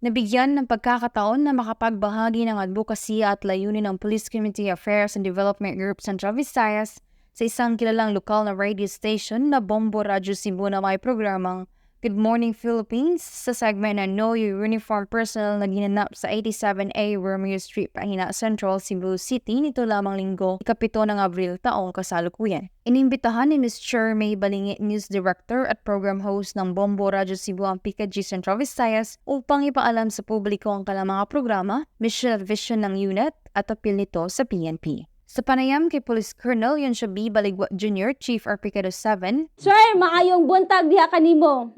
Nabigyan ng pagkakataon na makapagbahagi ng advocacy at layunin ng Police Community Affairs and Development Group Central Visayas sa isang kilalang lokal na radio station na Bombo Radyo Cebu na may programang Good Morning Philippines sa segment na Know Your Uniform Personnel na ginanap sa 87A Romeo Street, Pahina Central, Cebu City nito lamang linggo, ikapito ng Abril taong kasalukuyan. Inimbitahan ni Ms. Chair May Balingi, News Director at Program Host ng Bombo Radyo Cebu ang PKG Central Visayas upang ipaalam sa publiko ang kanilang mga programa, mission at vision ng unit at appeal nito sa PNP. Sa panayam kay Police Colonel Yonsha B. Baligwa Jr., Chief Arpicado 7, Sir, maayong buntag diha kanimo.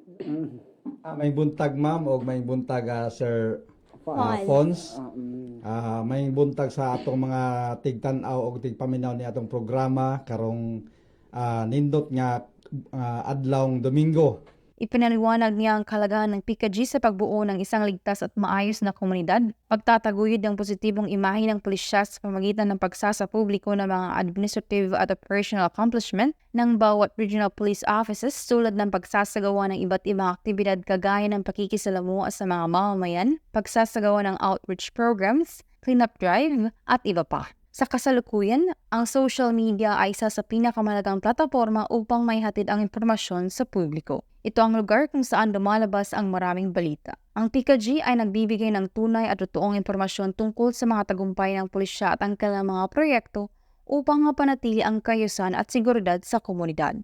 May buntag ma'am o may buntag Sir Fons. May buntag sa atong mga tigtanaw o tigpaminaw ni atong programa karong nindot nga adlawng Domingo. ipinaliwanag niya ang kalagahan ng PKG sa pagbuo ng isang ligtas at maayos na komunidad, pagtataguyod ng positibong imahe ng pulisya sa pamamagitan ng pagsasapubliko ng mga administrative at operational accomplishment ng bawat regional police offices tulad ng pagsasagawa ng iba't ibang aktibidad kagaya ng pakikisalamuha sa mga mamamayan, pagsasagawa ng outreach programs, cleanup drive, at iba pa. Sa kasalukuyan, ang social media ay isa sa pinakamahalagang plataforma upang maihatid ang impormasyon sa publiko. Ito ang lugar kung saan lumalabas ang maraming balita. Ang PKG ay nagbibigay ng tunay at totoong impormasyon tungkol sa mga tagumpay ng pulisya at ang kanilang mga proyekto upang mapanatili ang kaayusan at seguridad sa komunidad.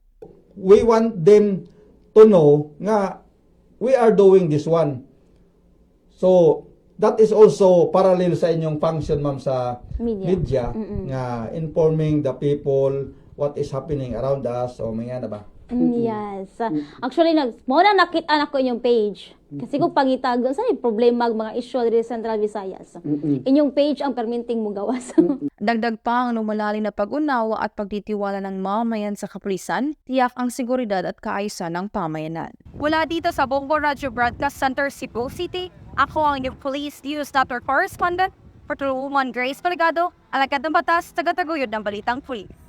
We want them to know nga we are doing this one. So, that is also parallel sa inyong function, ma'am, sa media nga informing the people what is happening around us o mga na ba? Yes. Actually, mo na nakita na ko inyong page. Kasi kung pangitag, sa problema mga issue diri sa Central Visayas. Inyong page ang permitting mo gawas. Dagdag pa ang lumalalim na pag-unawa at pagtitiwala ng mamamayan sa kapulisan, tiyak ang seguridad at kaayusan ng pamayanan. Mula dito sa Bombo Radio Broadcast Center, Cebu City, ako ang inyong Police News Network Correspondent, Patrolwoman Grace Paligado, alagad ng batas, tagataguyod ng Balitang Police.